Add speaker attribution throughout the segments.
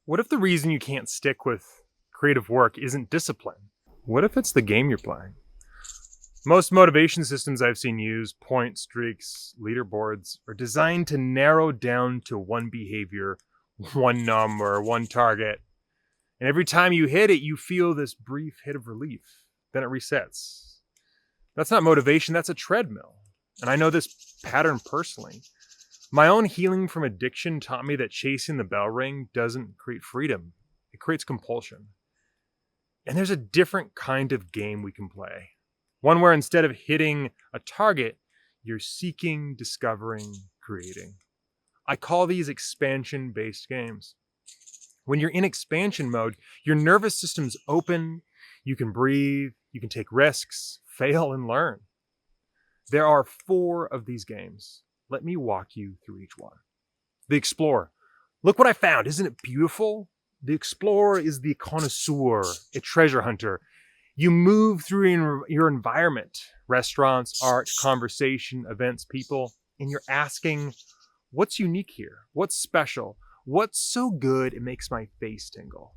Speaker 1: What if the reason you can't stick with creative work isn't discipline? What if it's the game you're playing? Most motivation systems I've seen use, point streaks, leaderboards, are designed to narrow down to one behavior, one number, one target. And every time you hit it, you feel this brief hit of relief. Then it resets. That's not motivation, that's a treadmill. And I know this pattern personally. My own healing from addiction taught me that chasing the bell ring doesn't create freedom. It creates compulsion. And there's a different kind of game we can play. One where instead of hitting a target, you're seeking, discovering, creating. I call these expansion-based games. When you're in expansion mode, your nervous system's open, you can breathe, you can take risks, fail, and learn. There are 4 of these games. Let me walk you through each one. The Explorer. Look what I found. Isn't it beautiful? The Explorer is the connoisseur, a treasure hunter. You move through your environment, restaurants, art, conversation, events, people, and you're asking, what's unique here? What's special? What's so good it makes my face tingle?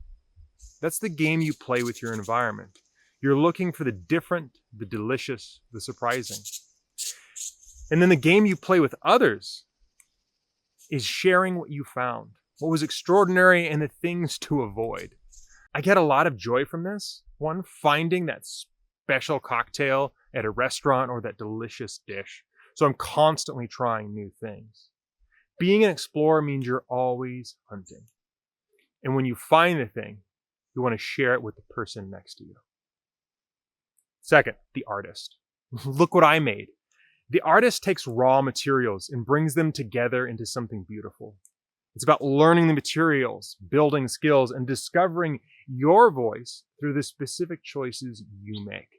Speaker 1: That's the game you play with your environment. You're looking for the different, the delicious, the surprising. And then the game you play with others is sharing what you found, what was extraordinary, and the things to avoid. I get a lot of joy from this. One, finding that special cocktail at a restaurant or that delicious dish. So I'm constantly trying new things. Being an explorer means you're always hunting. And when you find the thing, you want to share it with the person next to you. Second, the artist. Look what I made. The artist takes raw materials and brings them together into something beautiful. It's about learning the materials, building skills, and discovering your voice through the specific choices you make.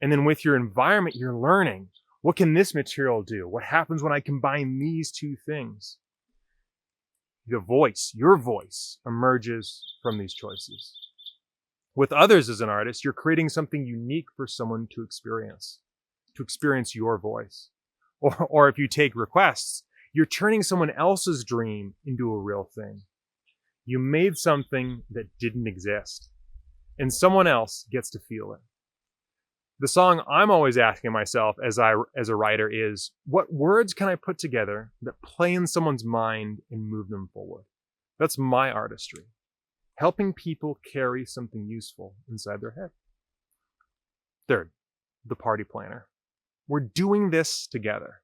Speaker 1: And then with your environment, you're learning, what can this material do? What happens when I combine these 2 things? The voice, your voice, emerges from these choices. With others as an artist, you're creating something unique for someone to experience your voice. Or if you take requests, you're turning someone else's dream into a real thing. You made something that didn't exist, and someone else gets to feel it. The song I'm always asking myself as a writer is, what words can I put together that play in someone's mind and move them forward? That's my artistry, helping people carry something useful inside their head. Third, the party planner. We're doing this together.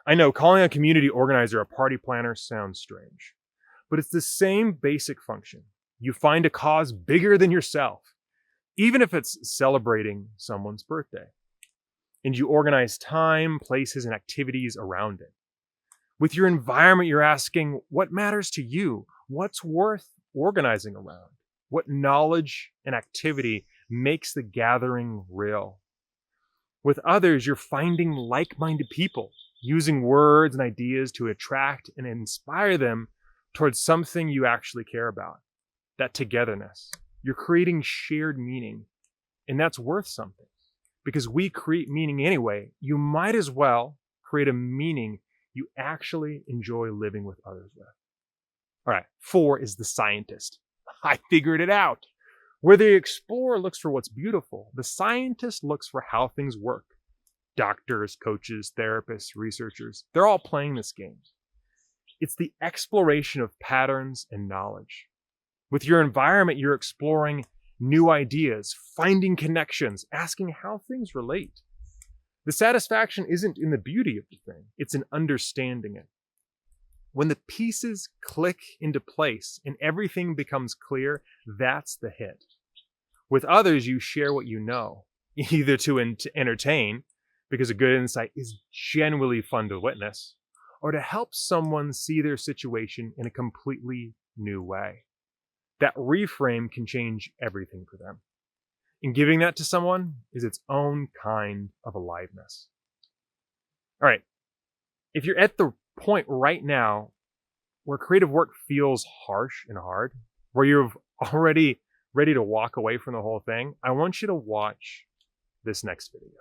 Speaker 1: I know calling a community organizer a party planner sounds strange, but it's the same basic function. You find a cause bigger than yourself, even if it's celebrating someone's birthday, and you organize time, places, and activities around it. With your environment, you're asking, what matters to you? What's worth organizing around? What knowledge and activity makes the gathering real? With others, you're finding like-minded people, using words and ideas to attract and inspire them towards something you actually care about. That togetherness. You're creating shared meaning, and that's worth something. Because we create meaning anyway, you might as well create a meaning you actually enjoy living with others with. All right, 4 is the scientist. I figured it out. Where the explorer looks for what's beautiful, the scientist looks for how things work. Doctors, coaches, therapists, researchers, they're all playing this game. It's the exploration of patterns and knowledge. With your environment, you're exploring new ideas, finding connections, asking how things relate. The satisfaction isn't in the beauty of the thing, it's in understanding it. When the pieces click into place and everything becomes clear, that's the hit. With others, you share what you know, either to entertain, because a good insight is genuinely fun to witness, or to help someone see their situation in a completely new way. That reframe can change everything for them. And giving that to someone is its own kind of aliveness. All right, if you're at the point right now where creative work feels harsh and hard, where you're already ready to walk away from the whole thing, I want you to watch this next video.